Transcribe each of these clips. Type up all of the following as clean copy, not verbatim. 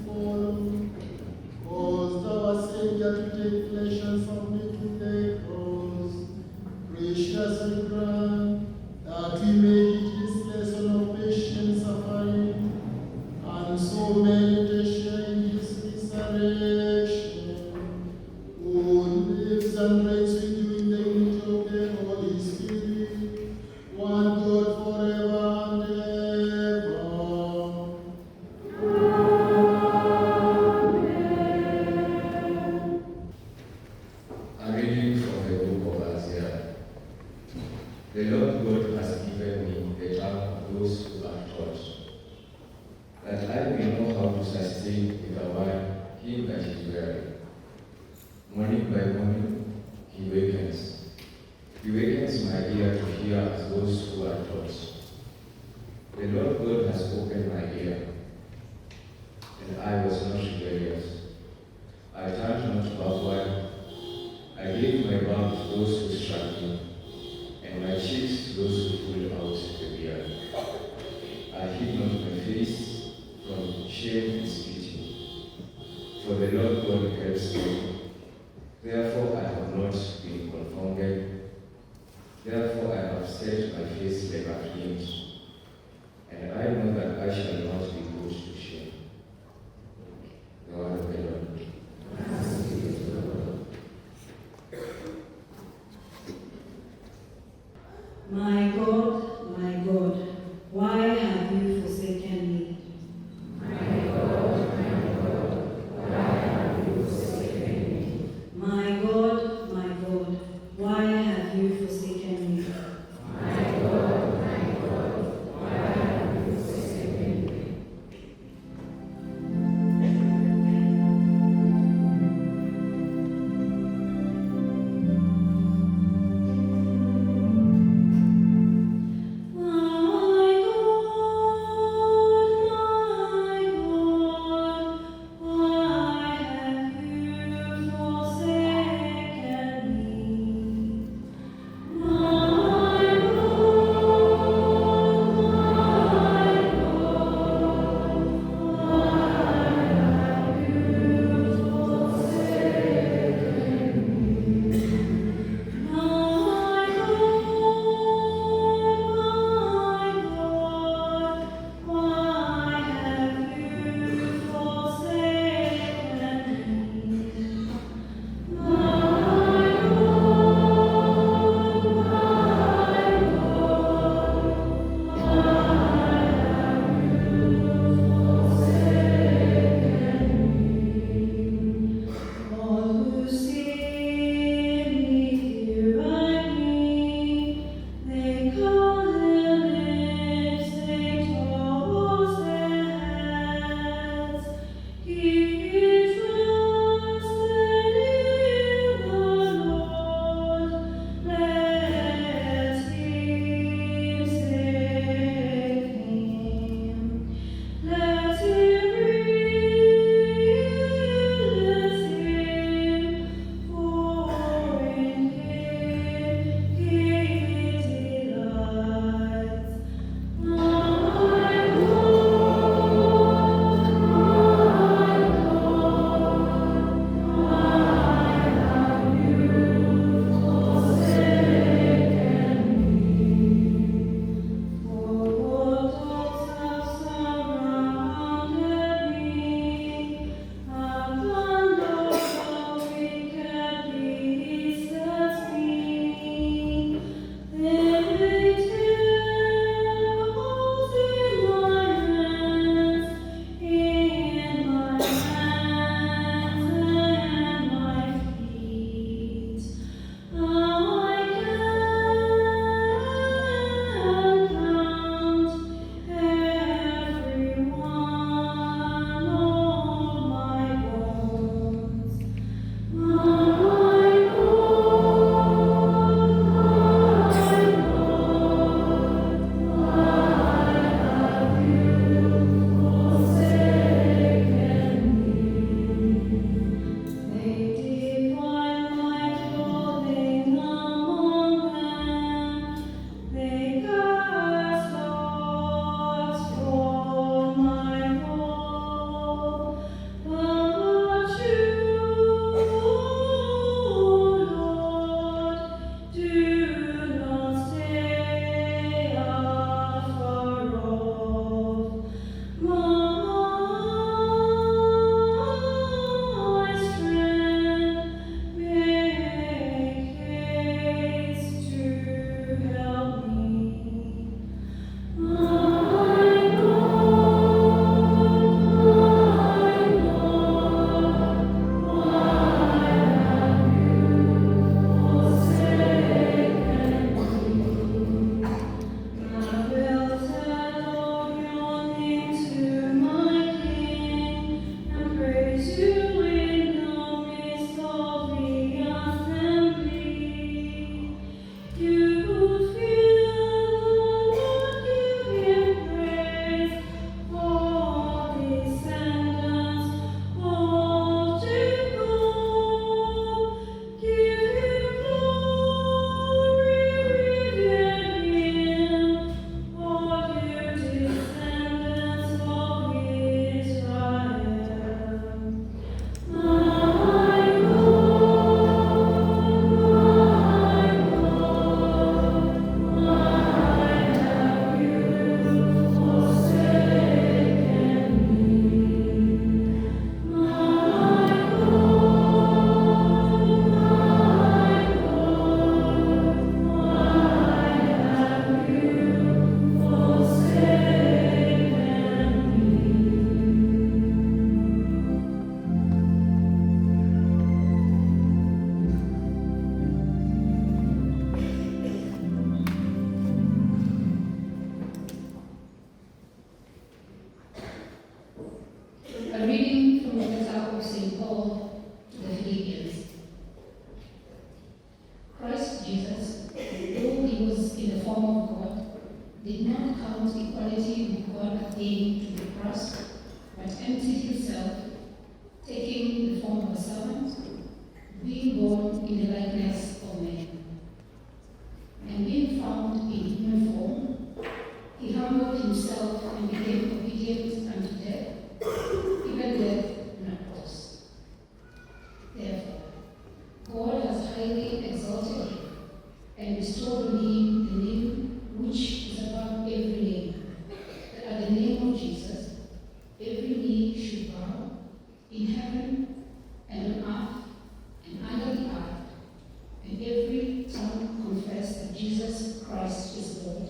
follow. Caused our Savior to take flesh and submit to the cross. Graciously grant that we may heed this lesson of patient suffering, and so merit a share in his resurrection, who lives and reigns with you in the unity of the Holy Spirit, one God forever and ever. A reading from the book of Isaiah. The Lord God has given me the tongue of those who are taught, that I may know how to sustain with a word him that is weary. Morning by morning he wakens. He wakens my ear to hear as those who are taught. The Lord God has opened my ear, and I was not rebellious. I turned not backward. I gave my mouth to those who struck me, and my cheeks to those who pulled out the beard. I hid not my face from shame and spitting, for the Lord God helps me. Therefore I have not been confounded. Therefore I have set my face like a flint, and I know that I shall not be put to shame. The word of the Lord. My God, why have you forsaken me? My God, why have you forsaken me? My God, why have you forsaken me? My God, Philippians. Christ Jesus, though he was in the form of God, did not count equality with God a thing to be grasped, but emptied himself, taking the form of a servant, being born in the likeness of men. And being found in human form, he humbled himself and became obedient unto death, even death on a cross. Therefore, God has highly exalted him and bestowed on him the name which is above every name, that at the name of Jesus every knee should bow, in heaven and on earth and under the earth, and every tongue confess that Jesus Christ is Lord,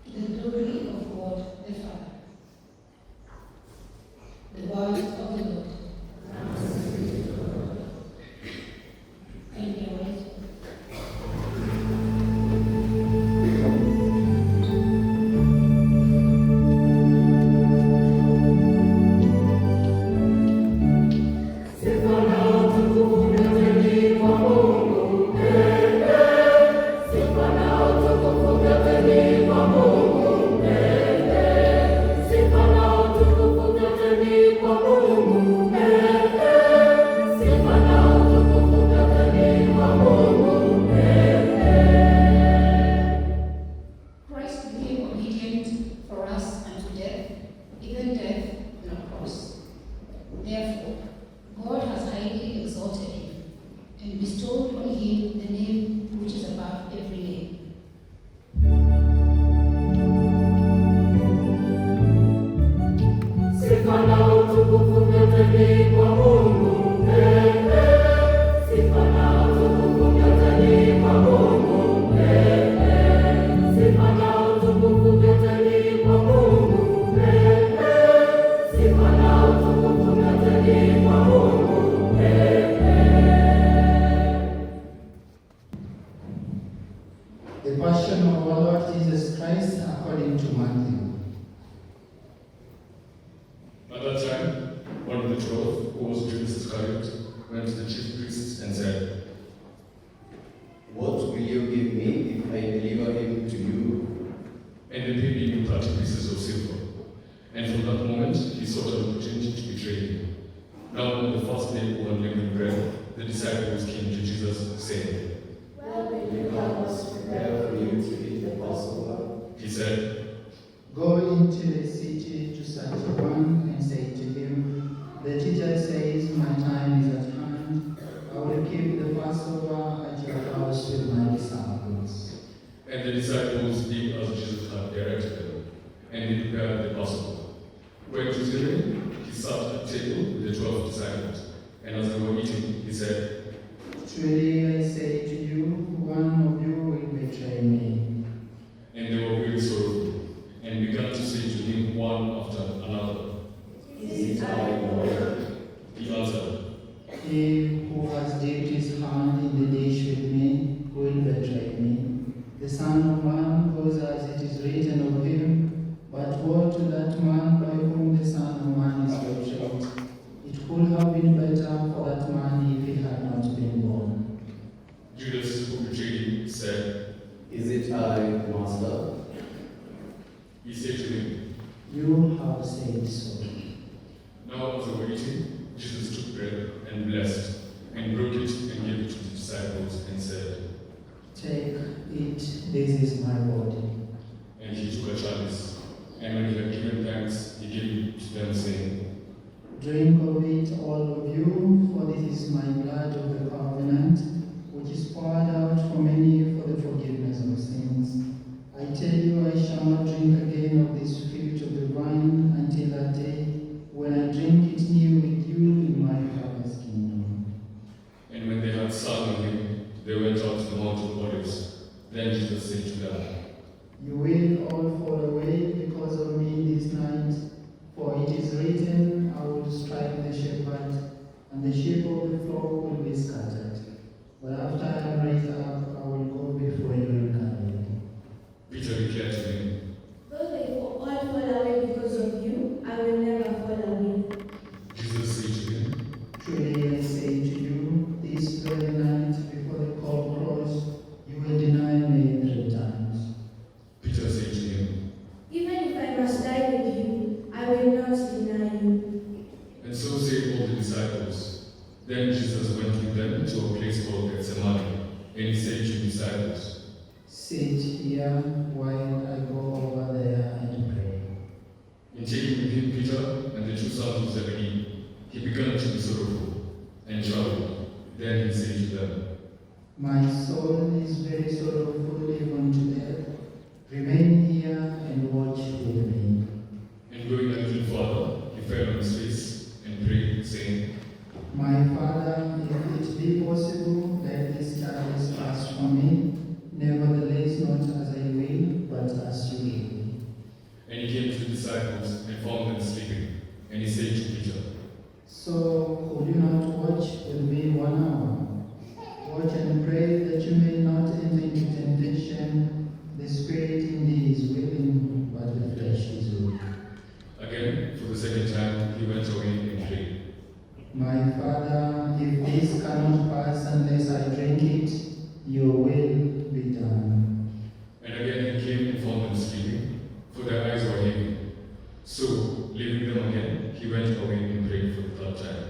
to the glory of God the Father. The word of the Lord. And your right. Christ became obedient for us unto death, even death on a cross. Therefore, God has highly exalted him and bestowed on him the name which is above every name. Sifa na utukufu vyote ni kwa Mungu. Sifa na utukufu vyote ni kwa Mungu. Sifa na utukufu vyote ni kwa Mungu. Sifa na utukufu vyote ni kwa Mungu. The Passion of our Lord Jesus Christ according to Matthew. At that time, one of the 12, who was Judas Iscariot, went to the chief priests and said, What will you give me if I deliver him to you? and they paid him 30 pieces of silver. And from that moment, he sought an opportunity to betray him. Now, on the first day of unleavened bread, the disciples came to Jesus, saying, Will you help us prepare for you to eat the Passover? He said, Go into the city to such a one and say to him, The teacher says, My time is at hand. I will keep the Passover at your house with my disciples. and the disciples did as Jesus had directed them, and they prepared the Passover. When it was evening, he sat at table with the 12 disciples, and as they were eating, he said, Truly I say to you, one of you will betray me. and they were very sorrowful, and began to say to him one after another. Is it I, Lord? He answered, He who has dipped his hand in the dish with me will betray me. The Son of Man goes as it is written of him, but woe to that man by whom the Son of Man is betrayed. It would have been better for that man if he had not been born. Judas, who betrayed him, said, Is it I, Master? he said to him, You have said so. Now as they were eating, Jesus took bread and blessed, and broke it and gave it to the disciples, and said, Take, eat, this is my body. and he took a chalice, and when he had given thanks, he gave it to them, saying, Drink of it, all of you, for this is my blood of the covenant, which is poured out for many for the forgiveness of sins. I tell you, I shall not drink again of this fruit of the vine until that day when I drink it new with you in my Father's kingdom. And when they had sung on him, they went out to the Mount of Olives. Then Jesus said to them, You will all fall away because of me this night, for it is written, I will strike the shepherd, and the sheep of the flock will be scattered. But after I am raised up, I will go before you in Galilee. Peter declared to him, Though they all fall away because of you, I will never fall away. Jesus said to him, Truly I say to you, disciples. Then Jesus went with them to a place called Gethsemane, and he said to his disciples, Sit here while I go over there and pray. In taking with him Peter and the two sons of Zebedee, he began to be sorrowful and troubled. Then he said to them, My soul is very sorrowful even to death. Remain here and watch with me. and going a little further, he fell on his face and prayed, saying, My Father, if it be possible, let this chalice pass from me. Nevertheless, not as I will, but as you will. And he came to the disciples and found them sleeping. And he said to Peter, So, could you not watch with me 1 hour? Watch and pray that you may not enter into temptation. The spirit indeed is willing, but the flesh is weak. again, for the second time, he went away and prayed. My Father, if this cannot pass unless I drink it, your will be done. And again he came and found them sleeping, for their eyes were heavy. So, leaving them again, he went away and prayed for the third time,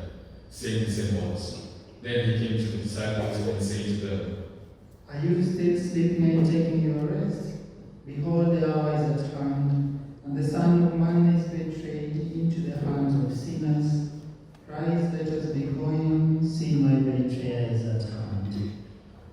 saying the same words. Then he came to the disciples and said to them, Are you still sleeping and taking your rest? Behold, the hour is at hand, and the Son of Man is betrayed into the hands of sinners. Rise, let us be going. See, my betrayer is at hand.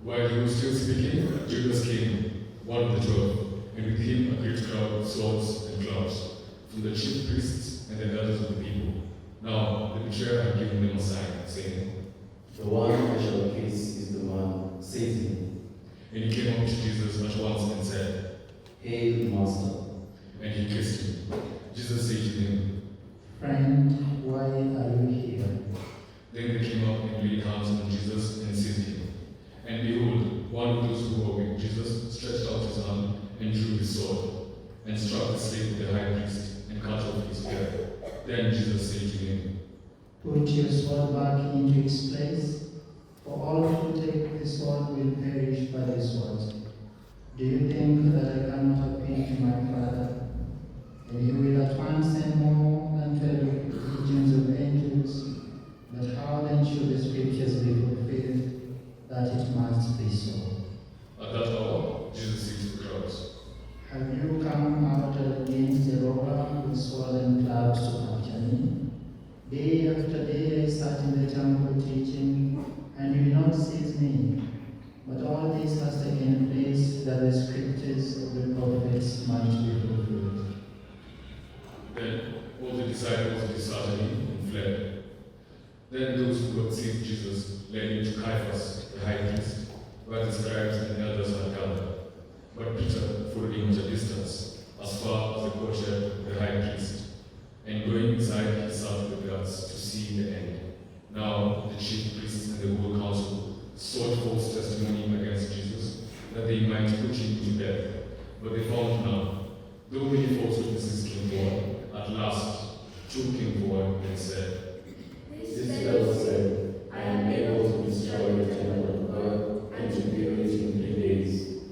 While he was still speaking, Judas came, one of the 12, and with him a great crowd of swords and clubs, from the chief priests and the elders of the people. Now the betrayer had given them a sign, saying, The one I shall kiss is the one, seize him. And he came up to Jesus at once and said, Hail, Master. and he kissed him. Jesus said to him, Friend, why are you here? Then they came up and laid hands on Jesus and seized him. And behold, one of those who were with Jesus stretched out his hand and drew his sword, and struck the slave of the high priest, and cut off his ear. Then Jesus said to him, Put your sword back into its place, for all who take the sword will perish by the sword. Do you think that I cannot appeal to my Father, and you will at once send more than 12 legions of angels? But how then should the scriptures be fulfilled, that it must be so? At that hour, Jesus said to the crowds, Have you come out against the robber with sword and clubs to capture me? Day after day I sat in the temple teaching, and you did not seize me. But all this has taken place that the scriptures of the prophets might be fulfilled. Then all the disciples deserted him and fled. Then those who had seized Jesus led him to Caiaphas, the high priest, where the scribes and elders had gathered. But Peter followed him at a distance, as far as the courtyard of the high priest. And going inside, he sat with the guards to see the end. Now the chief priests and the whole council sought false testimony against Jesus, that they might put him to death. But they found none. Though many false witnesses came forward, at last two came forward and said, This fellow said, I am able to destroy the temple of God and to build it in 3 days.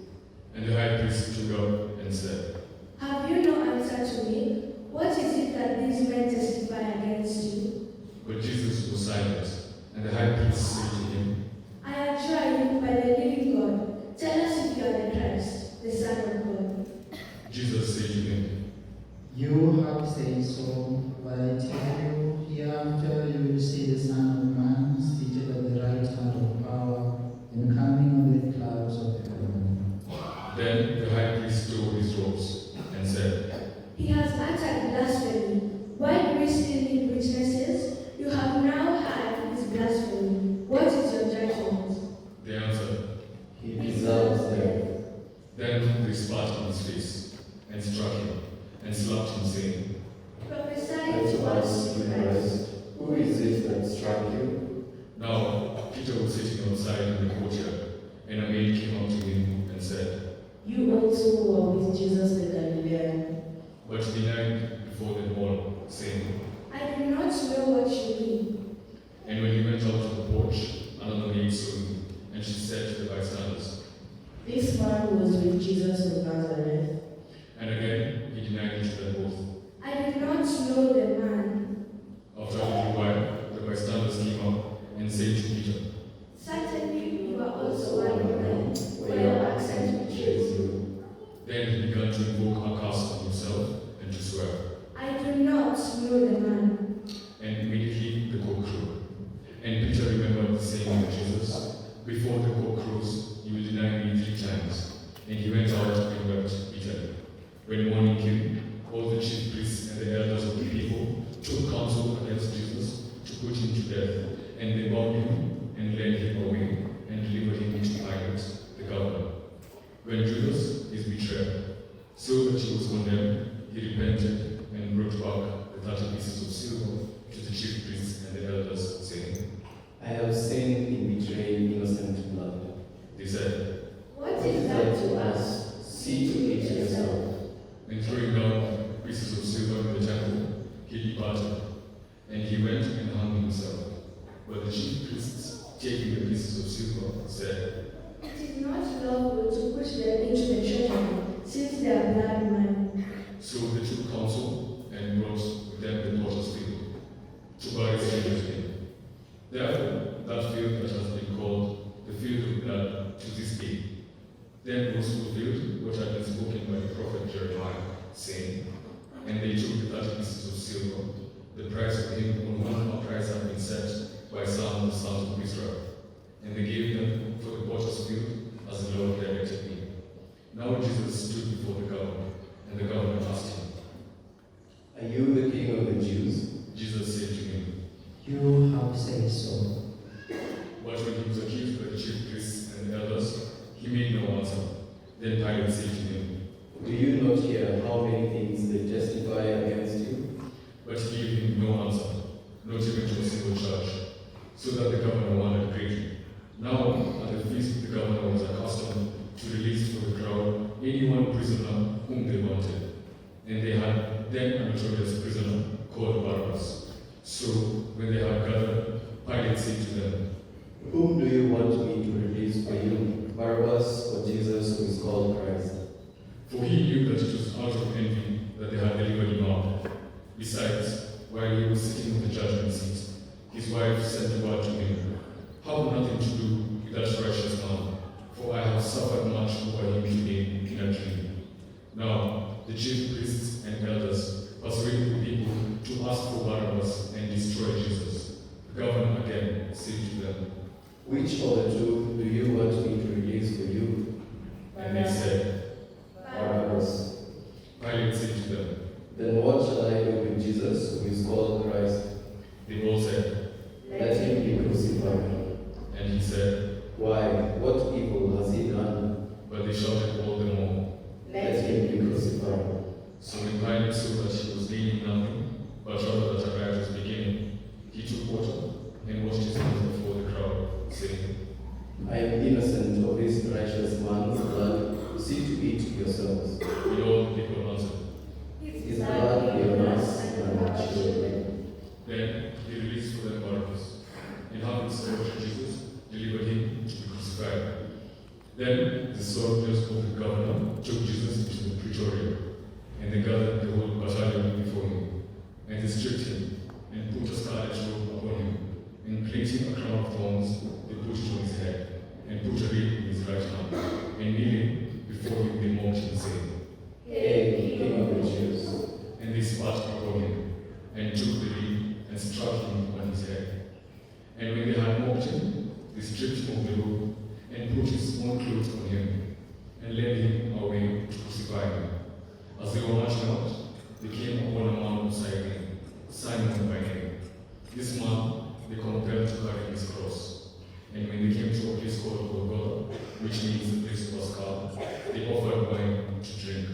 And the high priest stood up and said, Have you no answer to me? What is it that these men testify against you? But Jesus was silent, and the high priest said to him, I adjure you by the living God, tell us if you are the Christ, the Son of God. Jesus said to him, You have said so, but I tell you, hereafter you will see the Son of Man seated at the right hand of power and coming on the clouds of heaven. Then the high priest tore his robes and said, He has uttered blasphemy. Why do we still need witnesses? You have now heard his blasphemy. What is your judgment? They answered. He deserves death. Then they spat on his face and struck him and slapped him, saying, Prophesy Say to to us, us, you Christ. Christ, who is it that struck you? Now Peter was sitting outside in the courtyard, and a maid came up to him and said, You also were with Jesus the Galilean. but he denied before them all, saying, I do not know what you mean. And when he went out to the porch, another maid saw him, and she said to the bystanders, This man was with Jesus of Nazareth. and again he denied it to them both. I do not know the man. After a little while, the bystanders before the cock crows, you will deny me 3 times. And he went out and wept bitterly. When morning came, all the chief priests and the elders of the people took counsel against Jesus to put him to death, and they bound him and led him away and delivered him to Pilate, the governor. When Judas, his betrayer, saw that he was condemned, he repented and brought back the 30 pieces of silver to the chief priests and the elders, saying, I have sinned in betraying innocent blood. They said, What is that to us? See to it yourself. and throwing down pieces of silver in the temple, he departed. And he went and hung himself. But the chief priests, taking the pieces of silver, said, It is not lawful to put them into the treasury, since they are blood money. So they took counsel and brought with them the potter's field to bury Savior's name. Therefore, that field that has been called the field of blood to this day. Then was fulfilled what had been spoken by the prophet Jeremiah, saying, And they took the 30 pieces of silver, the price of him on whom a price had been set by some of the sons of Israel, and they gave them for the potter's field as the Lord directed me. Now Jesus stood before the governor, and the governor asked him, Are you the king of the Jews? Jesus said to him, You have said so. But when he was accused by the chief priests and the elders, he made no answer. Then Pilate said to him, Do you not hear how many things they testify against you? but he gave him no answer, not even to a single charge, so that the governor wondered greatly. Now, at the feast, the governor was accustomed to release for the crowd any one prisoner whom they wanted. And they had then a notorious prisoner called Barabbas. So, when they had gathered, Pilate said to them, Whom do you want me to release for you, Barabbas or Jesus who is called Christ? For he knew that it was out of envy that they had delivered him up. Besides, while he was sitting on the judgment seat, his wife sent word to him, Have nothing to do with that righteous man, for I have suffered much over him today in a dream. Now, the chief priests and elders persuaded the people to ask for Barabbas and destroy Jesus. The governor again said to them, Which of the two do you want me to release for you? and they said, Barabbas. Pilate said to them, Then what shall I do with Jesus who is called Christ? they all said, Let him be crucified. and he said, Why? What evil has he done? but they shouted all the more. Let him be crucified. So when Pilate saw that he was gaining nothing, but rather that a riot was beginning, he took water and washed his hands before the crowd, saying, I am innocent of this righteous man's blood. See to it yourselves. And all the people answered. His blood be on us and on our children. Then he released for them Barabbas, and having scourged Jesus, delivered him to be crucified. Then the soldiers of the governor took Jesus into the praetorium, and they gathered the whole battalion before him, and they stripped him, and put a scarlet robe upon him, and placing a crown of thorns, they put it on his head, and put a reed in his right hand, and kneeling before him they mocked him, saying, Hail, King of the Jews. And they spat upon him, and took the reed, and struck him on his head. And when they had mocked him, they stripped him of the robe, and put his own clothes on him, and led him away to crucify him. As they were marching out, they came upon a man beside him, Simon by name. This man they compelled to carry his cross. And when they came to a place called Golgotha, which means the place of a skull, they offered wine to drink,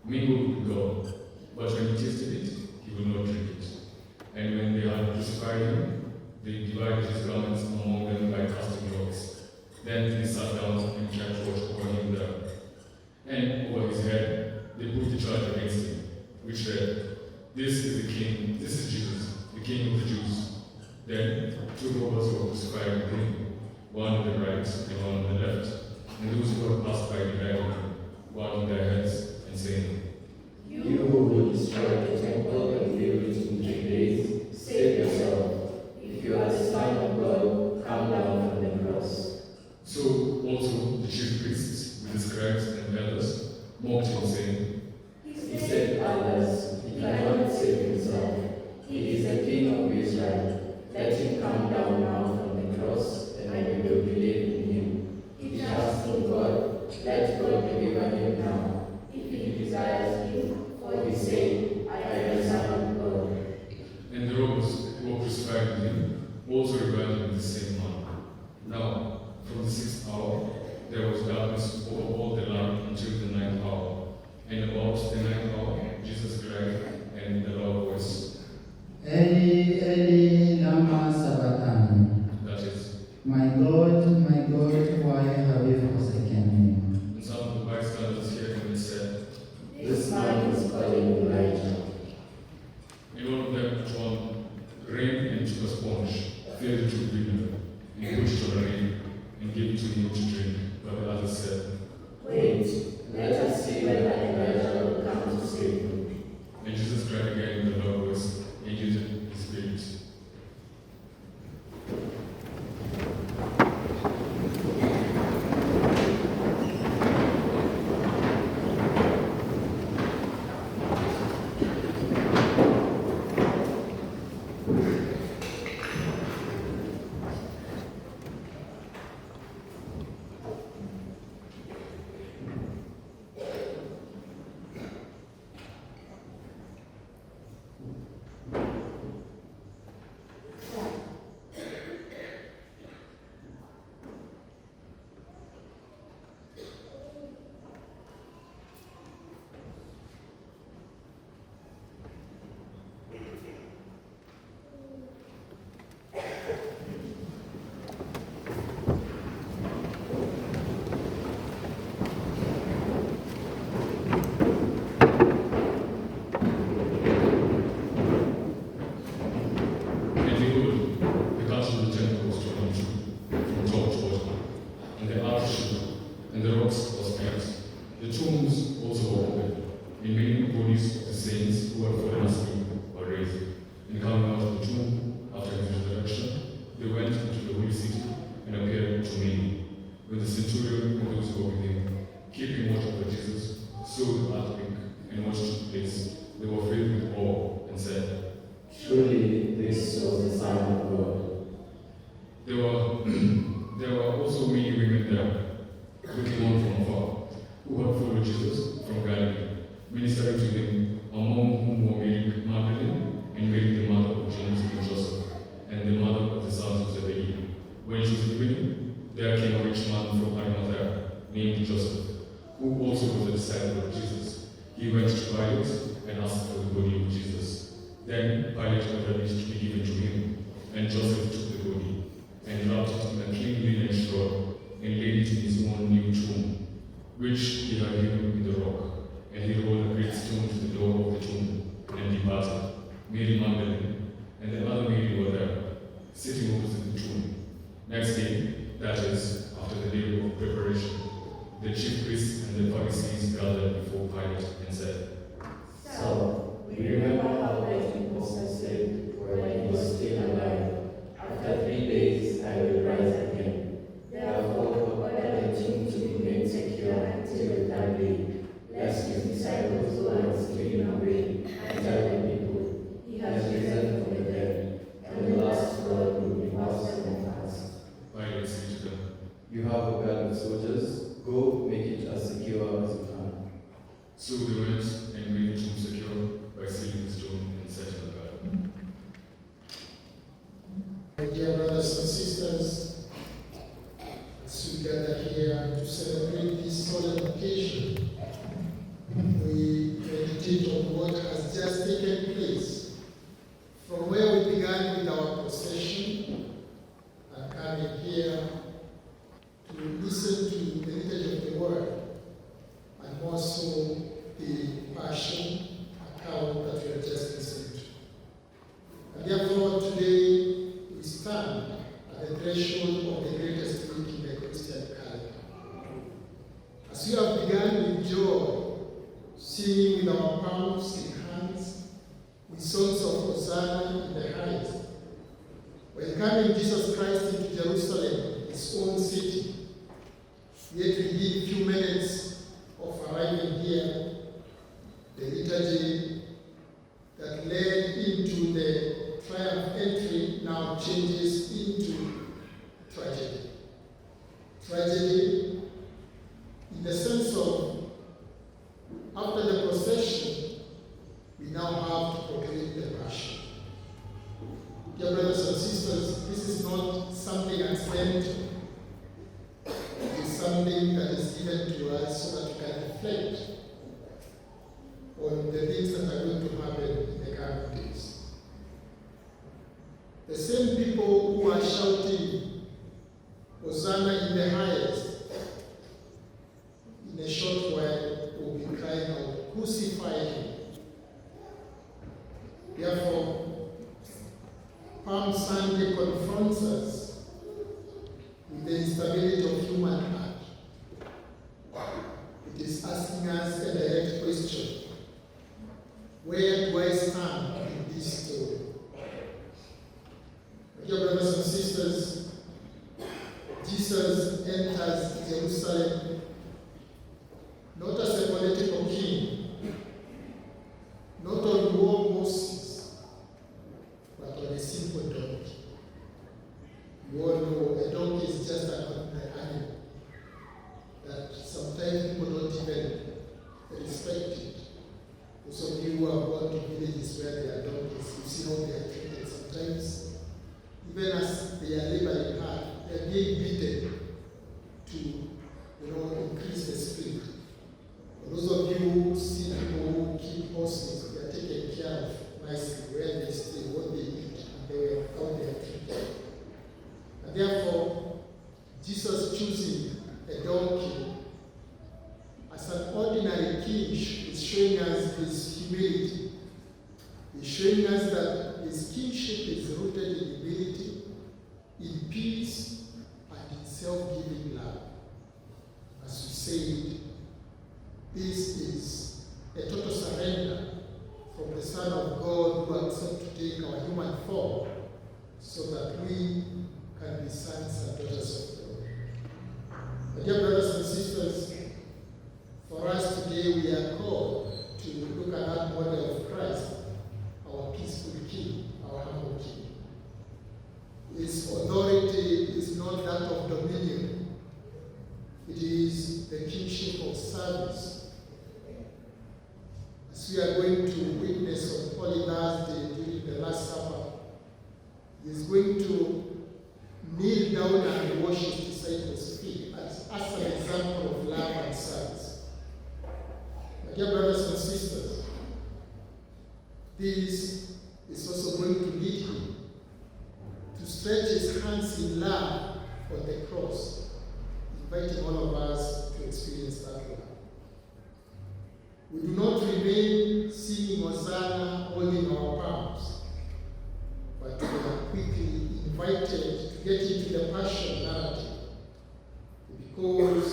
mingled with gall. But when he tasted it, he would not drink it. And when they had crucified him, they divided his garments among them by casting lots. Then they sat down and kept watch over him there. And over his head, they put the charge against him, which read, This is the King, this is Jesus, the King of the Jews. Then 2 robbers were crucified with him, one on the right and one on the left. And those who had passed by behind him, wagging their heads and saying, You who will destroy the temple and build it in 3 days, save yourself. If you are the Son of God, come down from the cross. So also the chief priests, with the scribes and elders, mocked him, saying, He said to others, He cannot save himself. He is the King of Israel. Let him come down now from the cross, and we will believe in him. with the same man. Now, from the 6th hour, there was darkness over all the land until the 9th hour. And about the 9th hour, Jesus cried, and the loud voice, Eli, Eli, lama sabachthani. that is, My God, why have you forsaken me? and some of the bystanders heard him and said, This man is calling Elijah. and one of them, John, ran and took a sponge, filled it with vinegar, and put it on a ring, and gave it to him to drink. But the others said, Wait, let us see whether Elijah will come to save him. and Jesus cried again with a loud voice, and yielded his spirit. And behold, the curtain of the temple was torn in two, from top to bottom, and the earth shook, and the rocks was split. The tombs also were opened, and many bodies of the saints who had fallen asleep were raised. And coming out of the tomb after his resurrection, they went into the holy city and appeared to many. When the centurion and those who were with him, keeping watch over Jesus, saw the earthquake and what took place, they were filled with awe and said, Surely this was the Son of God. There were also many women there, looking on from afar, who had followed Jesus from Galilee, ministering to him, among whom were Mary Magdalene, and Mary the mother of James and Joseph, and the mother of the sons of Zebedee. When it was evening, there came a rich man from Arimathea, named Joseph, who also was a disciple of Jesus. He went to Pilate and asked for the body of Jesus. Then Pilate ordered it to be given to him, and Joseph took the body, and wrapped it in a clean linen shroud, and laid it in his own new tomb, which he had hewn in the rock. And he rolled a great stone to the door of the tomb, and departed. Mary Magdalene and the other Mary were there, sitting opposite the tomb. Next day, that is, after the day of preparation, the chief priests and the Pharisees gathered before Pilate and said, So, we remember how that Moses said when he was still alive, after 3 days I will rise again. Therefore, order the tomb to be made secure until the 3rd day, lest his disciples go and steal away and tell the people, he has risen from the dead, and the last word will be more steadfast. Pilate said to them, You have a guard of soldiers, go make it as secure as you can. So they went and made the tomb secure by sealing the stone and setting a guard. My dear brothers and sisters, as we gather here to celebrate this solemn occasion, we meditate on what has just taken place. From where we began with our procession and coming here to listen to the liturgy of the word, and also the passion account that we have just listened to. And therefore today we stand at the threshold of the greatest week in the Christian calendar. As we have begun with joy, singing with our palms in hands, with songs of Hosanna in the highest, welcoming Jesus Christ into Jerusalem, his own city, yet within few minutes of arriving here, the liturgy that led into the triumph entry now changes into tragedy. Tragedy in the sense of, after the procession, we now have to proclaim the Passion. Dear brothers and sisters, this is not sent is something that is given to us so that we can reflect on the things that are going to happen in the coming days. The same people who are shouting, Hosanna in the highest, in a short while will be crying out, crucify him. Therefore, Palm Sunday confronts us with the instability of human heart. It is asking us a direct question. Where do I stand in this story? Dear brothers and sisters, Jesus enters Jerusalem not as a political king, not on war horses, but on a simple donkey. You all know a donkey is just an animal that sometimes people don't even respect it. Those of you who are born to villages where there are donkeys, you see how they are treated sometimes. Even as they are laboring hard, they are being beaten to, increase the speed. For those of you who see people who keep horses, they are taken care of nicely, where they stay, what they eat, and how they are treated. And therefore, Jesus choosing a donkey as an ordinary king is showing us his humility. He's showing us that his kingship is rooted in humility, in peace, and in self-giving love. As we said, this is a total surrender from the Son of God who accepted to take our human form so that we can be sons and daughters of God. My dear brothers and sisters, for us today we are called to look at that model of Christ, our peaceful King, our humble King. His authority is not that of dominion. It is the kingship of service. As we are going to witness on Holy Thursday during the Last Supper, he is going to kneel down and wash his disciples' feet as an example of love and service. My dear brothers and sisters, this is also going to lead him to stretch his hands in love on the cross, inviting all of us to experience that love. We do not remain singing Hosanna, holding our palms, but we are quickly invited to get into the passion narrative, because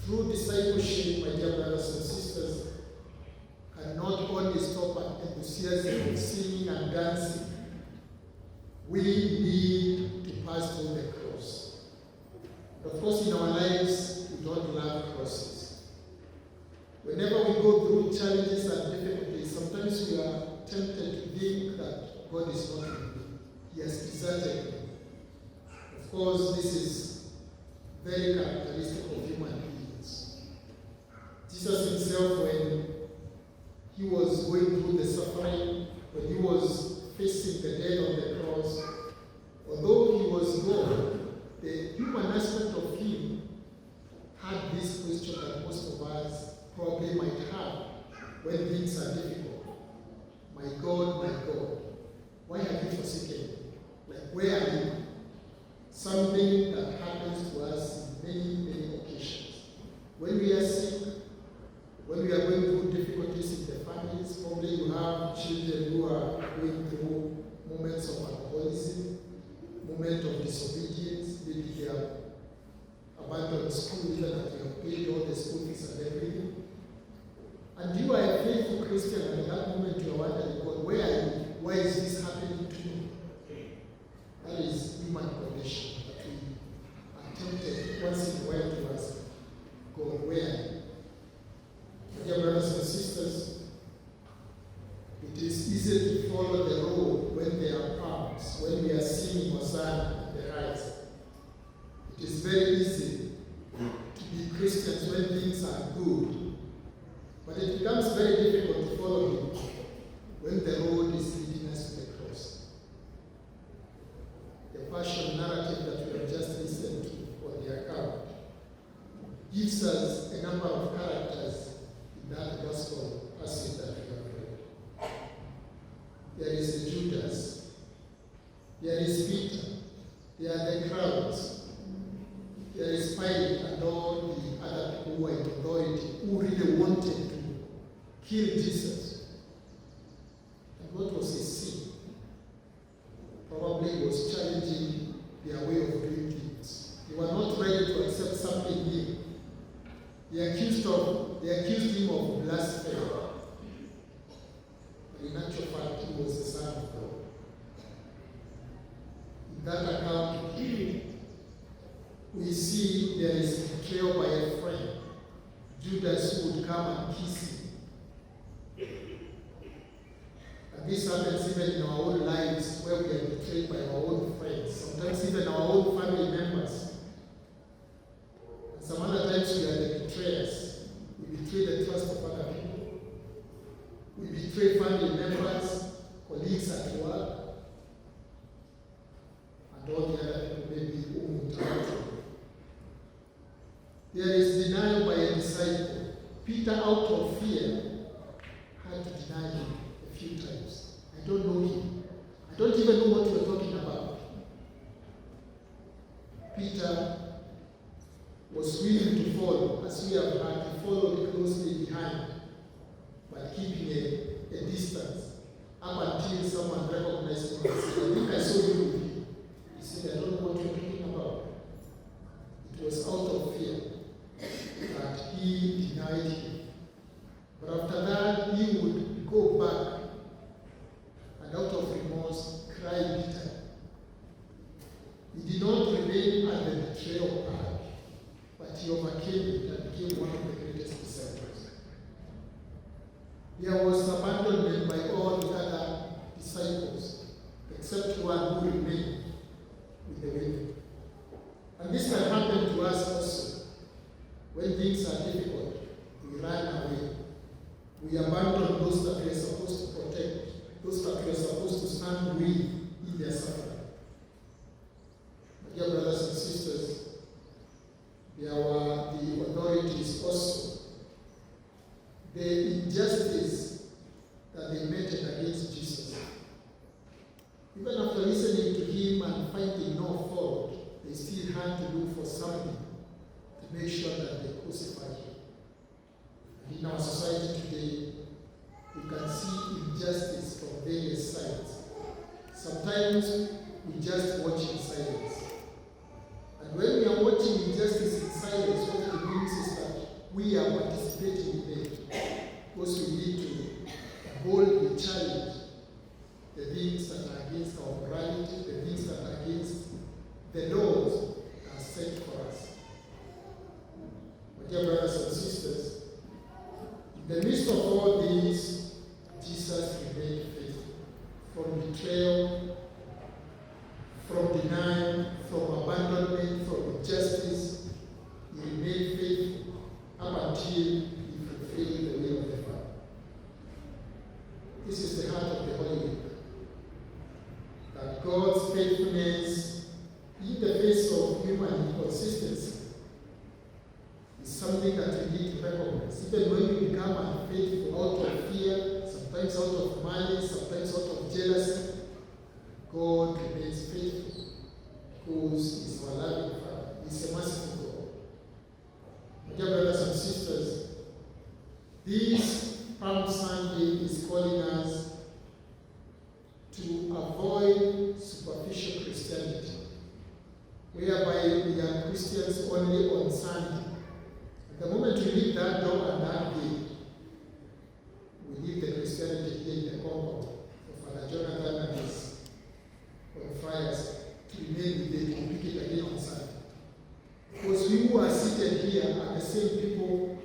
true discipleship, my dear brothers and sisters, cannot only stop at enthusiasm of singing and dancing. We need to pass through the cross. Of course, in our lives, we don't love crosses. Whenever we go through challenges and difficulties, sometimes we are tempted to think that God is not with me. He has deserted me. Of course, this is very characteristic of human beings. Jesus himself, when he was going through the suffering, when he was facing the death on the cross, although he was God, the human aspect of him had this question that most of us probably might have when things are difficult. My God, why have you forsaken me? Like, where are you? Something that happens to us in many, many occasions. When we are sick, when we are going through difficulties in the families, probably you have children who are going through moments of alcoholism, moments of disobedience, maybe they have abandoned school, even that you have paid all the school fees and everything. And you are a faithful Christian, and at that moment you are wondering, God, where are you? Why is this happening to me? That is human condition, that we are tempted once in a while to ask, God, where are you? Dear brothers and sisters, it is easy to follow the road when there are palms, when we are singing Hosanna in the heights. It is very easy to be Christians when things are good. But it becomes very difficult to follow him when the road is leading us to the cross. The passion narrative that we have just listened to on the account gives us a number of characters in that gospel passage that we have read. There is a Judas, there is Peter, there are the crowds, there is Pilate and all the other people who were in authority who really wanted to kill Jesus. And what was his sin? Probably was challenging their way of doing things. They were not ready to accept something new. They accused him of blasphemy. But in actual fact, he was the Son of God. In that account, we see there is betrayal by a friend. Judas would come and kiss him. And this happens even in our own lives where we are betrayed by our own friends, sometimes even our own family members. And some other times we are the betrayers. We betray the trust of other people. We betray family members, colleagues at work, and all the other people maybe whom we interact with. There is denial by a disciple. Peter, out of fear, had to deny him a few times. I don't know him. I don't even know what we're talking about. Peter was willing to follow, as we have heard, he followed closely behind, but keeping a distance, up until someone recognized him and said, I think I saw you with him. He said, I don't know what you're talking about. It was out of fear that he denied him. But after that, he would go back and out of remorse cry bitter. He did not remain at the betrayal part, but he overcame it and became one of the greatest disciples. There was abandonment by all the other disciples, except one who remained with the way. And this can happen to us also. When things are difficult, we run away. We abandon those that we are supposed to protect, those that we are supposed to stand with in their suffering. My dear brothers and sisters, there were the authorities also. The injustice that they meted against Jesus. Even after listening to him and finding no fault, they still had to look for something to make sure that they crucify him. And in our society today, we can see injustice from various sides. Sometimes we just watch in silence. And when we are watching injustice in silence, what it means is that we are participating in it. Because we need to boldly challenge the things that are against our morality, the things that are against the laws that are set for us. My dear brothers and sisters, in the midst of all these, Jesus remained faithful. From betrayal, from denial, from abandonment, from injustice, he remained faithful up until he fulfilled the will of the Father. This is the heart of the Holy Week. That God's faithfulness in the face of human inconsistency is something that we need to recognize. Even when we become unfaithful out of fear, sometimes out of malice, sometimes out of jealousy, God remains faithful because He's our loving Father. He's a merciful God. My dear brothers and sisters, this Palm Sunday is calling us to avoid superficial Christianity, whereby we are Christians only on Sunday. At the moment we leave that door and that gate, we leave the Christianity here in the compound for Father Jonathan and his friars to remain with it and pick it again on Sunday. Because we who are seated here are the same people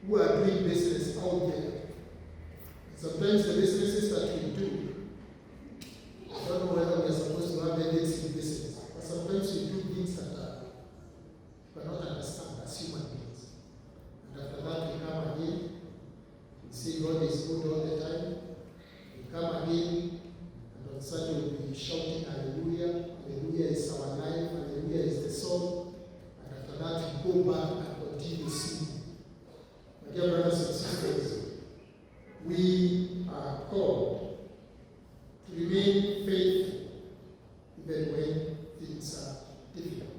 who are doing business out there. Sometimes the businesses that we do, I don't know whether we are supposed to have ethics in business, but sometimes we do things that we cannot understand as human beings. And after that we come again, we say God is good all the time. We come again, and on Sunday we'll be shouting hallelujah, hallelujah is our life, hallelujah is the go back and continue sinning. My dear brothers and sisters, we are called to remain faithful even when things are difficult.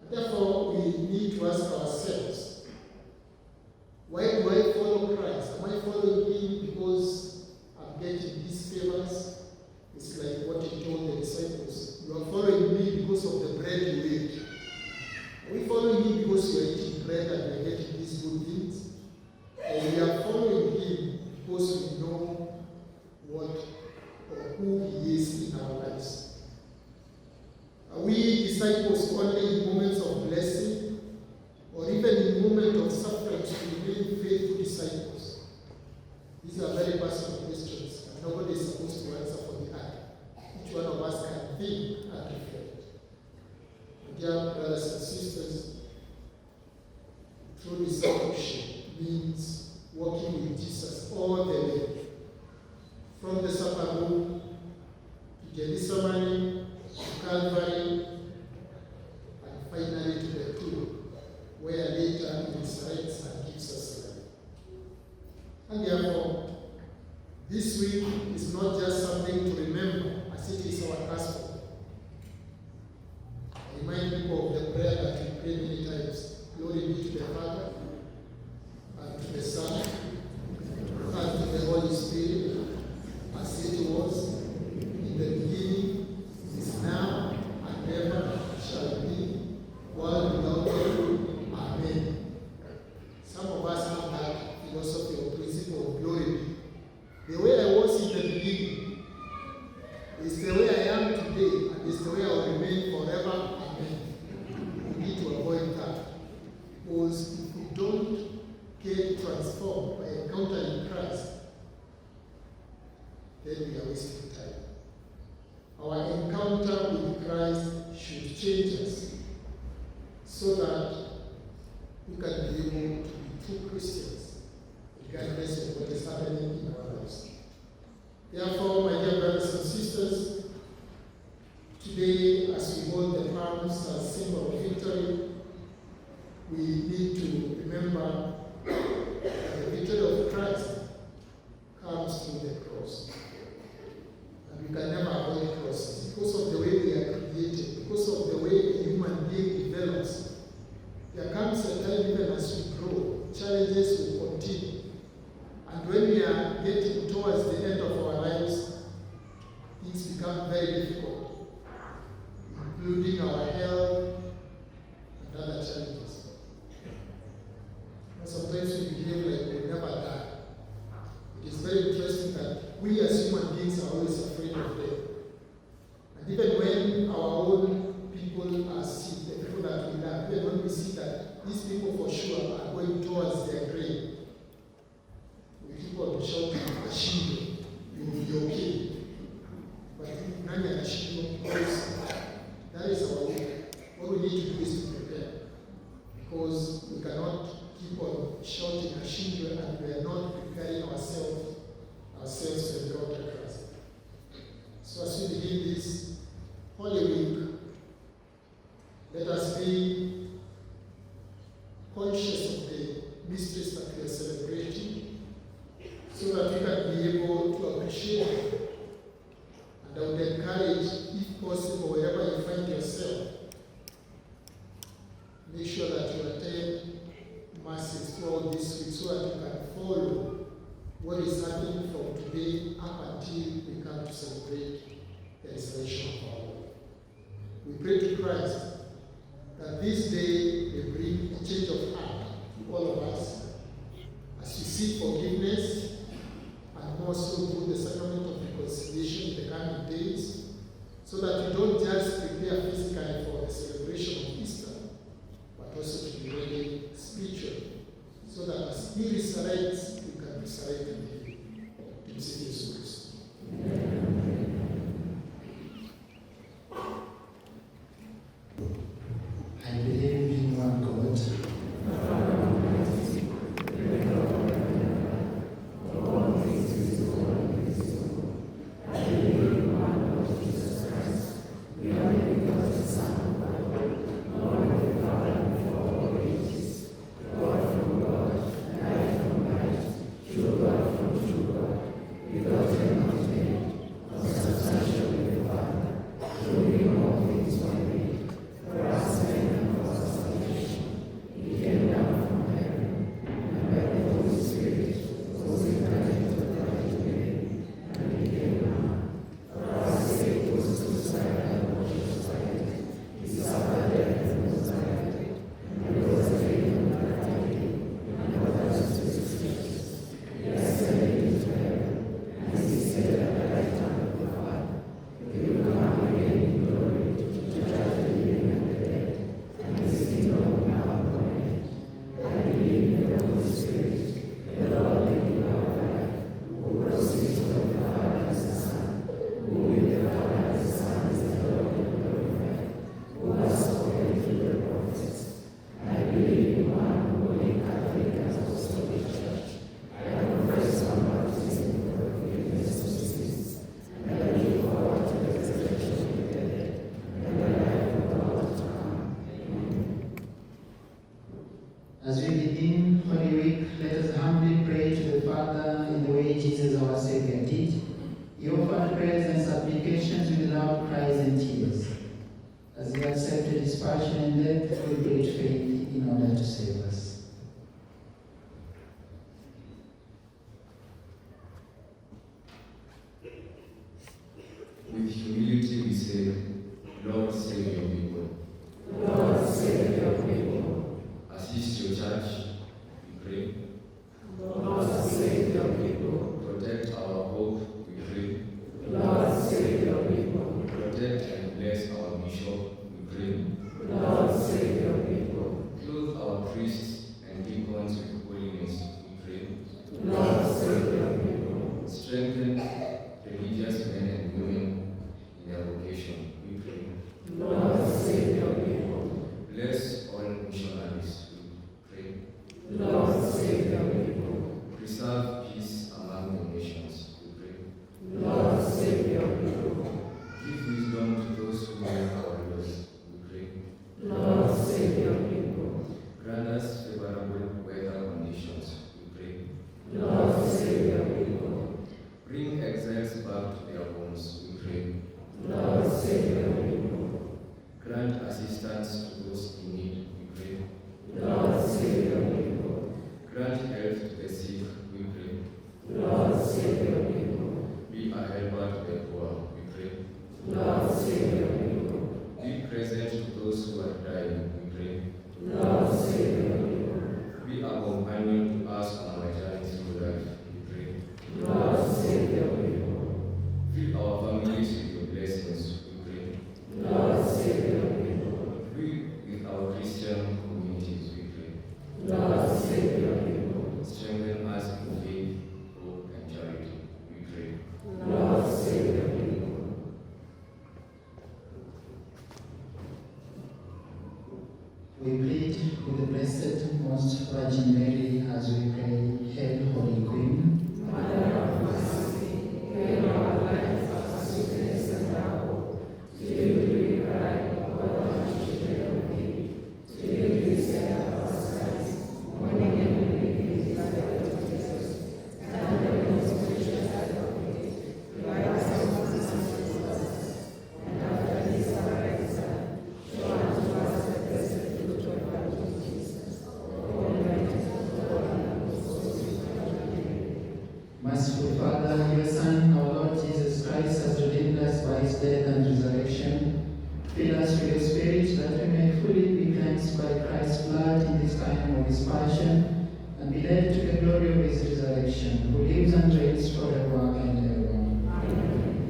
And therefore, we need to ask ourselves, why do I follow Christ? Am I following him because I'm getting these favors? It's like what he told the disciples. You are following me because of the bread you eat. Are we following him because we are eating bread and we are getting these good things? Or we are following him because we know what or who he is in our lives? Are we disciples only in moments of blessing, or even in moments of suffering to remain faithful disciples? These are very personal questions, and nobody is supposed to answer for the other. Each one of us can think and reflect. Dear brothers and sisters, true discipleship means walking with Jesus all the way, from the supper room to Gethsemane, to Calvary, and finally to the tomb, where later he resurrects and gives us life. And therefore, this week is not just something to remember, as it is our custom. I remind people of the prayer that we pray many times. Glory be to the Father, and to the Son, and to the Holy Spirit, as it was in the beginning, is now, and ever shall be, world without end. Amen. Some of us have that philosophy or principle of glory be. The way I was in the beginning is the way I am today, and is the way I will remain forever. Amen. We need to avoid that, because if we don't get transformed by encountering Christ, then we are wasting time. Our encounter with Christ should change us so that we can be able to be true Christians, regardless of what is happening in our lives. Therefore, my dear brothers and sisters, today, as we hold the palms as a symbol of victory, we need to remember that the victory of Christ comes through the cross. And we can never avoid crosses because of the way we are created, because of the way a human being develops. There comes a time, even as we grow, challenges will continue. And when we are getting towards the end of our lives, things become very difficult, including our health and other challenges. And sometimes we behave like we'll never die. It is very interesting that we as human beings are always afraid of death. And even when our own people are sick, the people that we love, even when we see that these people for sure are going towards their grave, we keep on shouting, Ashindo, you will be okay. But none are Ashindo, because that is our way. What we need to do is to prepare. Because we cannot keep on shouting Ashindo and we are not preparing ourselves to encounter Christ. So as we begin this Holy Week, let us be conscious of the mysteries that we are celebrating, so that we can be able to appreciate them. And I would encourage, if possible, wherever you find yourself, make sure that you attend masses throughout this week so that you can follow what is happening from today up until we come to celebrate the resurrection of our Lord. We pray to Christ that this day may bring a change of heart to all of us as we seek forgiveness, and also through the sacrament of reconciliation in the coming days, so that we don't just prepare physically for the celebration of Easter, but also to be ready spiritually, so that as He resurrects, we can resurrect in Him. In Jesus Christ. I believe in one God. We are the we accepted his passion and death with great faith in order to save us. With humility we say, Lord, save your people. Lord, save your people. Assist your church, we pray. Lord, save your people. Protect our hope, we pray. Lord, save your people. Protect and bless our bishop, we pray. Lord, save your people. Clothe our priests and deacons with holiness, we pray. Lord, save your people. Strengthen religious men and women in their vocation, we pray. Lord, save your people. Bless all missionaries, we pray. Lord, save your people. Preserve peace among the nations, we pray. Lord, save your people. Give wisdom to those who make our laws, we pray. Lord, save your people. Grant us favorable weather conditions, we pray. Lord, save your people. Bring exiles back to their homes, we pray. Lord, save your people. Grant assistance to those in need, we pray. Lord, save your people. Grant health to the sick, we pray. Lord, save your people. Be a helper to the poor, we pray. Lord, save your people. Be present to those who are dying, we pray. Lord, save your people. Be a companion to us on our journey through life, we pray. Lord, save your people. Fill our families with your blessings, we pray. Lord, save your people. Be with our Christian communities, we pray. Lord, save your people. Strengthen us in faith, hope, and charity, we pray. Lord, save your people. We plead with the Blessed Most Virgin Mary as we pray, Hail, Holy Queen. Mother of mercy, hail our life, our sweetness, and our hope. To you we cry, O our children of Eve. To you we send our sighs, mourning and weeping by the Lord Jesus. And the most gracious advocate, revive us from the sins of us. And after his resurrection, show unto us the blessed fruit of our Lord Jesus. O Almighty God, and most Merciful Father, your Son, our Lord Jesus Christ, has redeemed us by his death and resurrection. Fill us with your Spirit that we may fully be cleansed by Christ's blood in this time of his passion and be led to the glory of his resurrection, who lives and reigns forever and ever. Amen.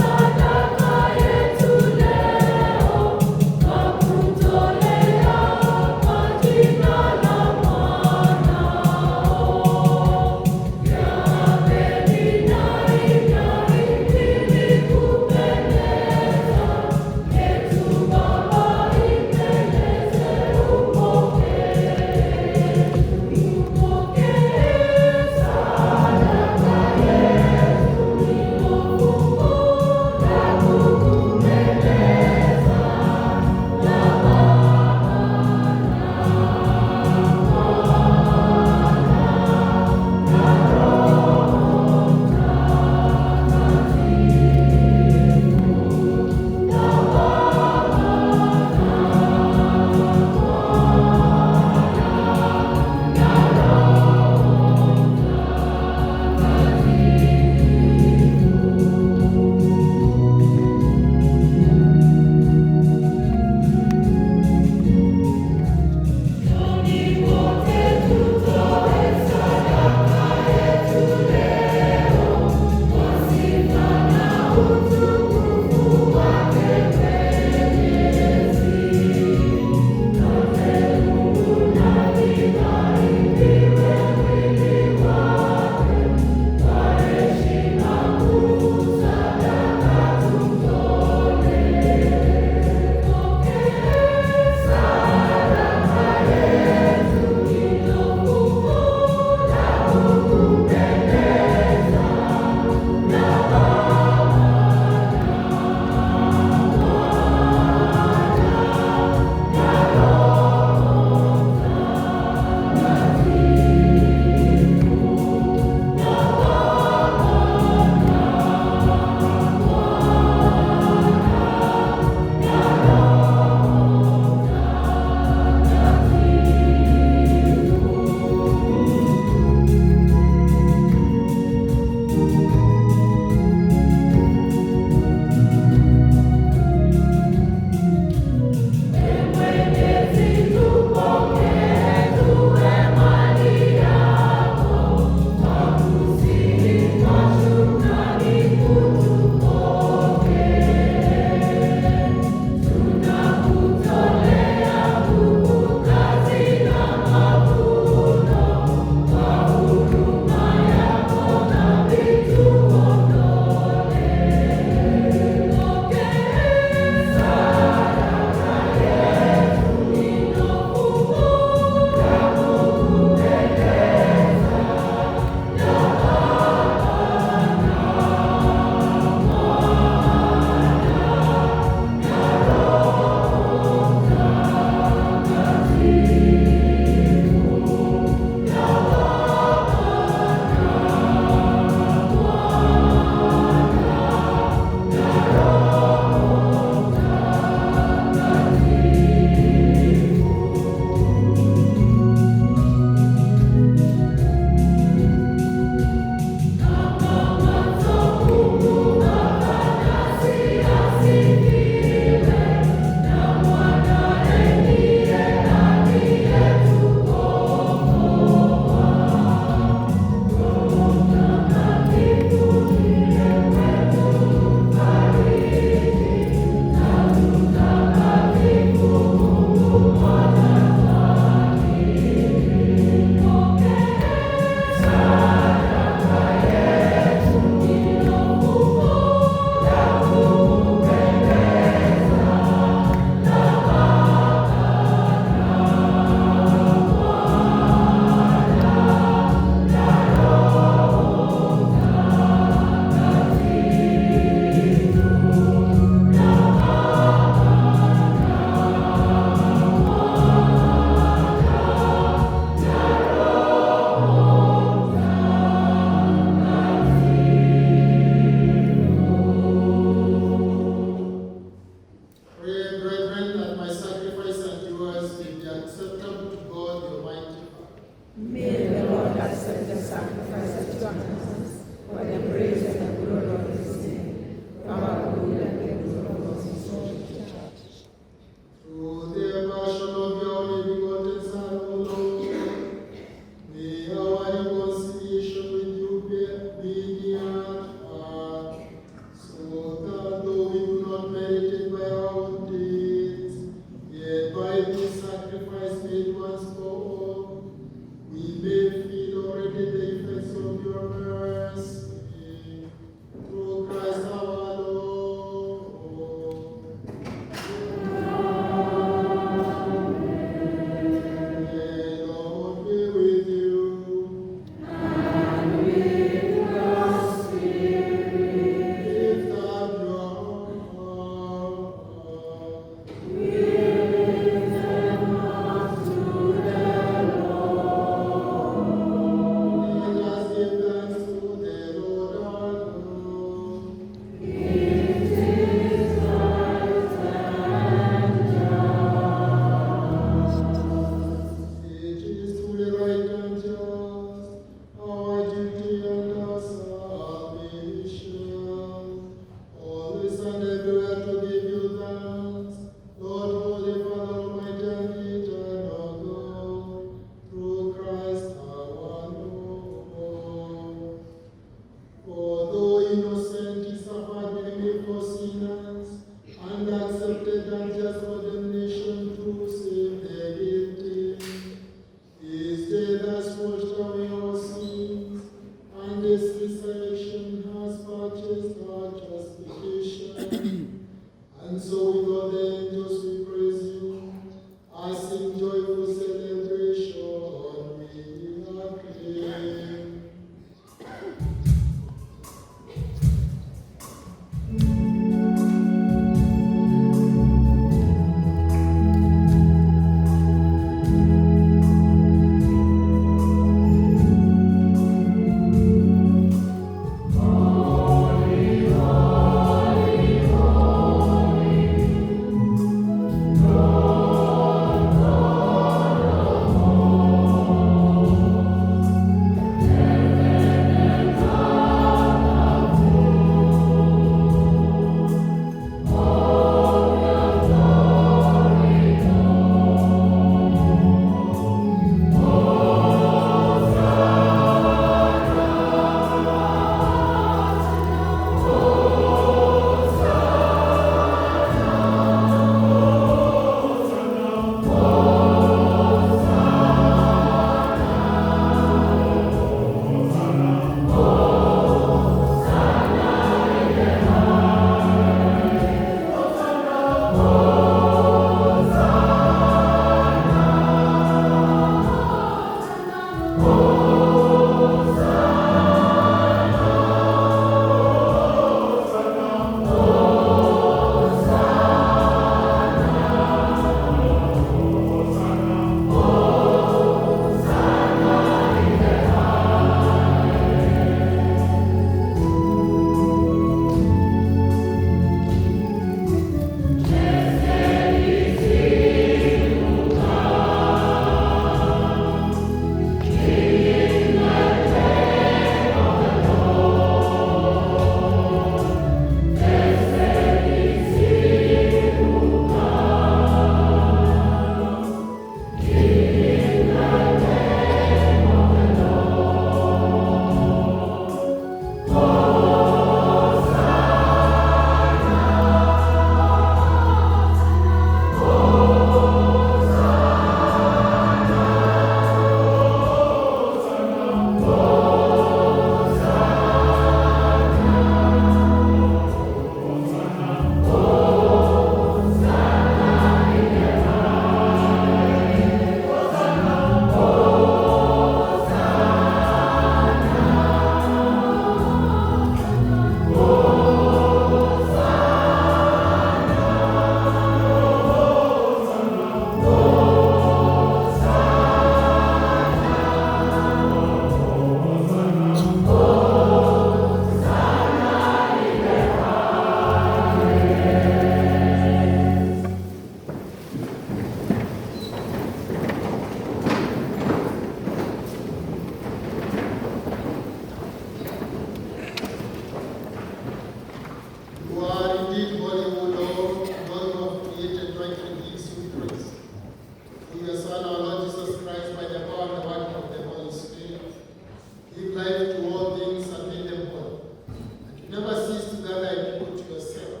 life to all things and made them whole. And you never cease to gather a people to yourself,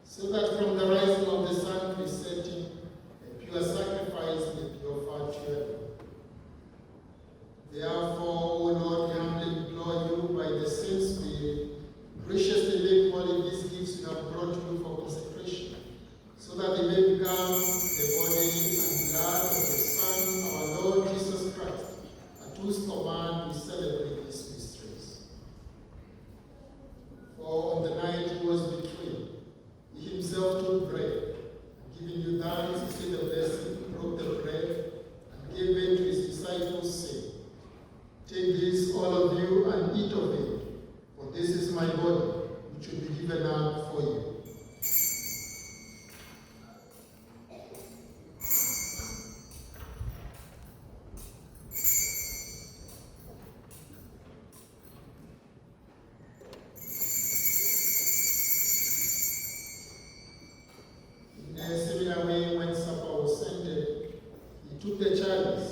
so that from the rising of the sun to its setting, a pure sacrifice may be offered to you. Therefore, O Lord, we humbly implore you by the same Spirit, graciously make holy these gifts you have brought you for consecration, so that they may become the body and blood of the Son, our Lord Jesus Christ, at whose command we celebrate these mysteries. For on the night he was betrayed, he himself took bread, and giving you thanks, he said the blessing, broke the bread, and gave it to his disciples, saying, "Take this, all of you, and eat of it, for this is my body, which will be given up for you." In a similar way, when supper was ended, he took the chalice,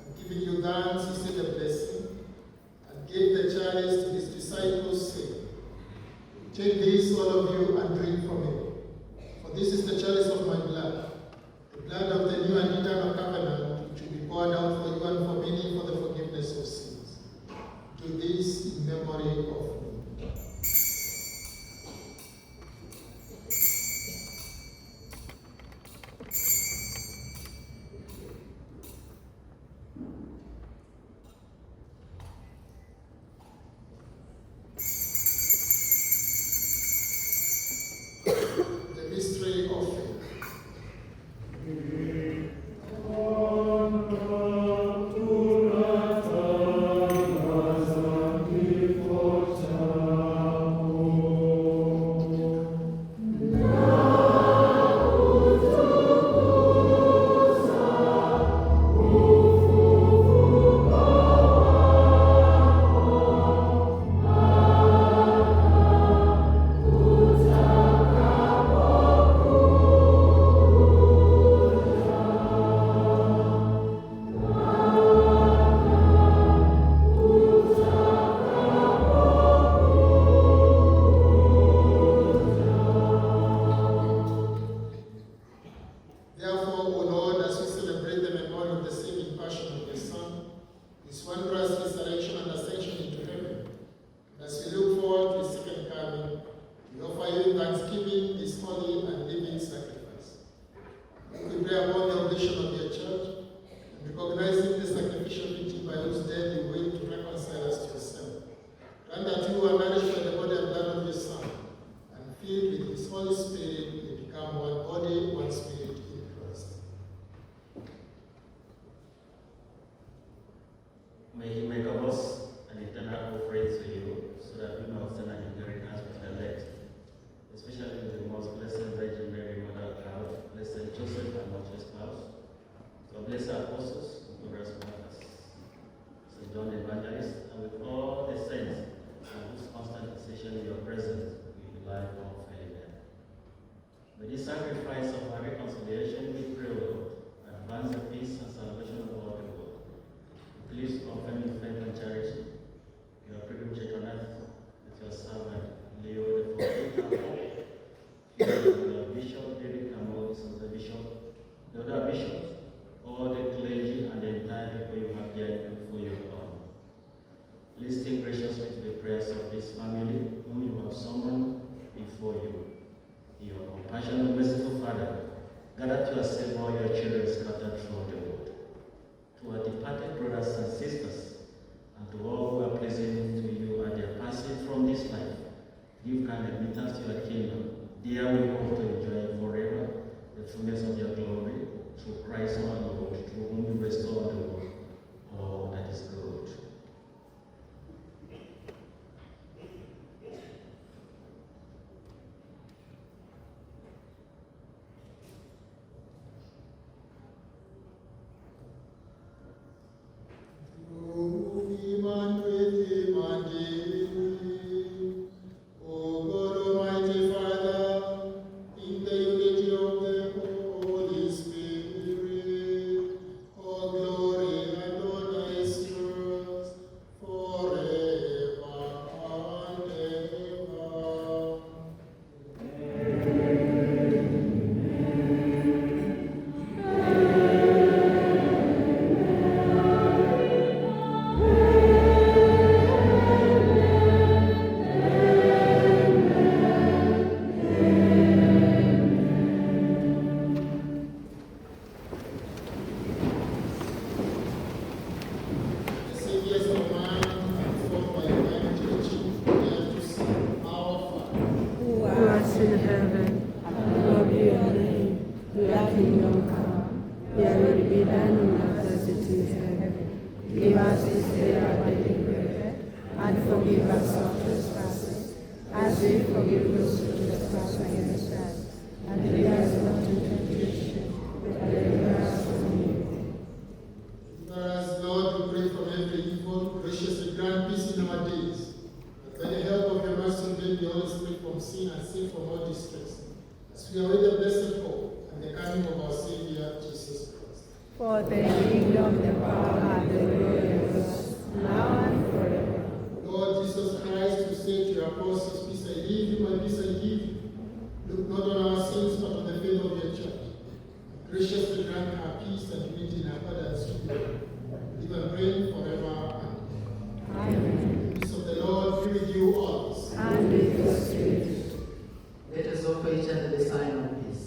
and giving you thanks, he said a blessing, and gave the chalice to his disciples, saying, "Take this, all of you, and drink from it. For this is the chalice of my blood, the blood of the new and eternal covenant, which will be poured out for you and for many for the forgiveness of sins. Do this in memory of me." The mystery of faith. Therefore, O Lord, as we celebrate the memory of the saving passion of your Son, his wondrous resurrection and ascension into heaven, and as we look forward to his second coming, we offer you in thanksgiving this holy and living sacrifice. We pray upon the oblation of your church, and recognizing the sacrificial victim by whose death you wait to reconcile us to yourself. Grant that you are nourished by the body and blood of your Son, and filled with his Holy Spirit, may become one body, one spirit in Christ. May he make of us an eternal offering to you, so that we may obtain an inheritance with the elect, especially with the most blessed Virgin Mary, Mother of God, blessed Joseph and Martyr spouse, so blessed apostles and glorious martyrs, St. John the Evangelist, and with all the saints, and whose constant intercession in your presence we rely on failure. With this sacrifice of our reconciliation, we pray, Lord, advance the peace and salvation of all the world. Please confirm in faith and charity your privilege on earth with your servant Leo the 14th, your bishop David Camus, and the other bishops, all the clergy and the entire people you have gathered before your throne. Please take graciously to the prayers of this family whom you have summoned before you. Your compassionate, merciful Father, gather to yourself all your children scattered throughout the world. To our departed brothers and sisters, and to all who are pleasing to you at their passing from this life, give kind admittance to your kingdom. There we hope to enjoy forever the fullness of your glory, through Christ our Lord, through whom you restore the world all that is good. All glory and honor is yours. as in heaven. Hallowed be your name. Your kingdom come. Your will be done on earth as it is in heaven. Give us this day our daily bread, and forgive us our trespasses, as we forgive those who trespass against us. And lead us not into temptation, but deliver us from evil. Whereas, Lord, we pray from every evil, graciously grant peace in our days. That by the help of your mercy, may the Holy Spirit from sin and safe from all distress, as we await the blessed hope and the coming of our Savior, Jesus Christ. For the kingdom, the power, and the glory are yours, now and forever. Lord Jesus Christ, who said to your apostles, peace I leave you, my peace I give you, look not on our sins, but on the faith of your church. And graciously grant her peace and unity in her body and spirit, live and reign forever and ever. Amen. The peace of the Lord be with you always. And with your spirit. Let us offer each other the sign of peace.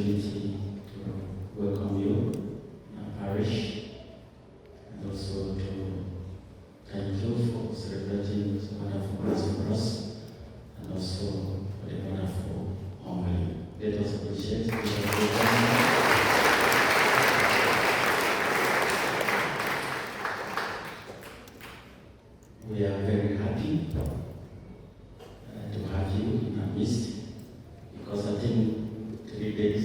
opportunity to welcome you in our parish and also to thank you for celebrating this wonderful Mass for us and also for the wonderful homily. Let us appreciate it. We are very happy to have you in our midst because I think 3 days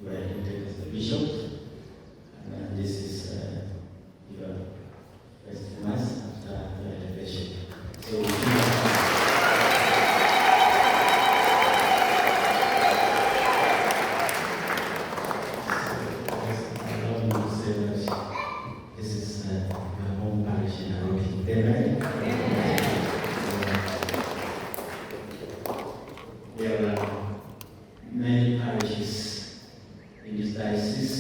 you are elected as the bishop and this is your first Mass after your elevation. So allow me to say that this is your home parish in Nairobi. Amen. There are many parishes in this diocese.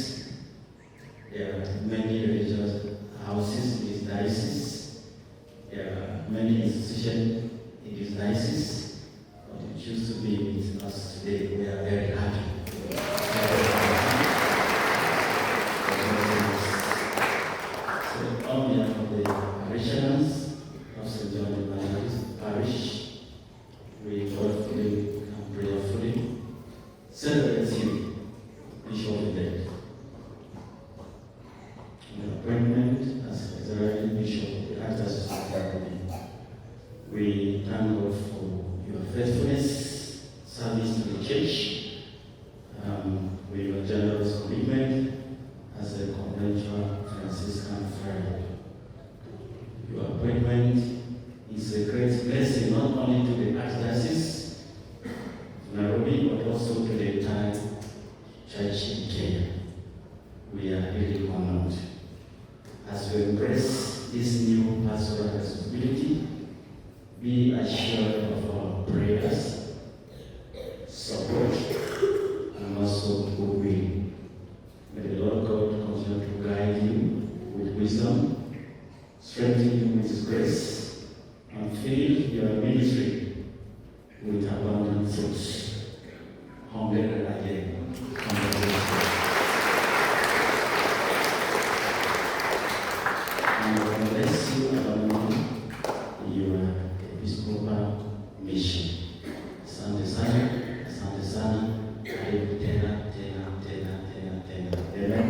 There are many religious houses in this diocese. There are many institutions in this diocese. But you choose to be with us today. We are very happy. So on behalf of the parishioners of St. John the Baptist Parish, we thoughtfully and prayerfully celebrate you, Bishop of the Dead. Your appointment as Auxiliary Bishop of the Archdiocese of Nairobi. We thank God for your faithfulness, service to the Church, with your generous commitment as a conventual Franciscan friar. Your appointment is a great blessing not only to the Archdiocese of Nairobi but also to the entire Church in Kenya. We are really honored. As we embrace this new pastoral responsibility, be assured of our prayers, support, and also goodwill. May the Lord God continue to guide you with wisdom, strengthen you with His grace, and fill your ministry with abundant fruits. Humbly again. And God bless you abundantly in your episcopal mission. Asante sana, asante sana. Karibu tena, tena, tena, tena, tena. Amen.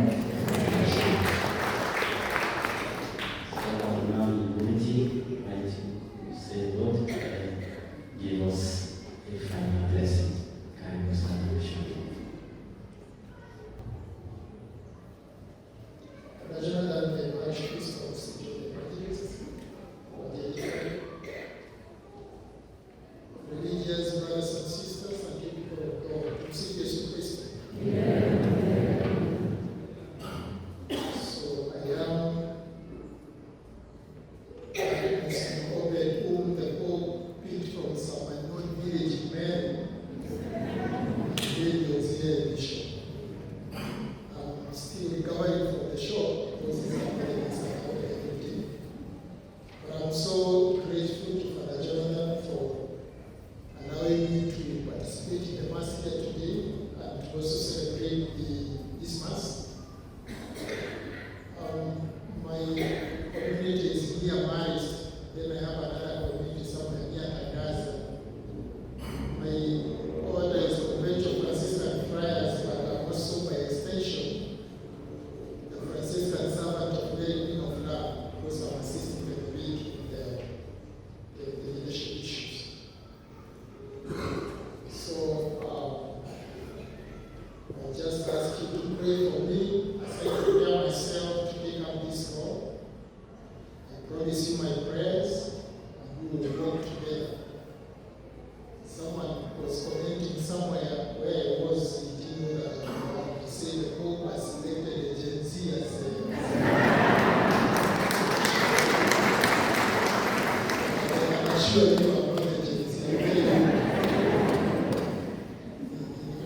So now in unity, I say, Lord, give us a final blessing. Karibu sana, Bishop. Rather than the Archbishop of St. John the Baptist, or the religious brothers and sisters and people of God, to see Jesus Christ. So I am Mr. Obed, whom the Pope picked from some unknown village in Mary. He was here, Bishop. I'm still recovering from the shock because it's happening every day. But I'm so grateful to Father Jonathan for allowing me to participate in the Mass here today and to also celebrate this Mass. My community is near Maris, then I have another community somewhere near Tangaza. My order is Conventual Franciscan Friars, but I'm also by extension the Franciscan Servant of Mary Queen of Love, because I'm assisting the week in the leadership issues. So I just ask you to pray for me as I prepare myself to take up this role. I promise you my prayers, and we will work together. Someone was commenting somewhere where I was in Tino that to say the Pope has selected a Gen Z as I'm assure you I'm not a Gen Z.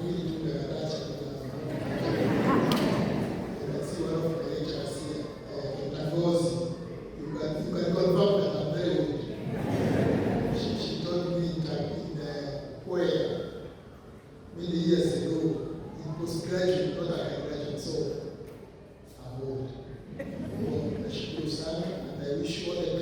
Really do the Gadacha. You can see one of my lecturers here, Tagozi. You can confirm that I'm very old. She told me in Puebla many years ago, in postgraduate, not like a graduate, so I'm old. I should do stand, and I wish you all the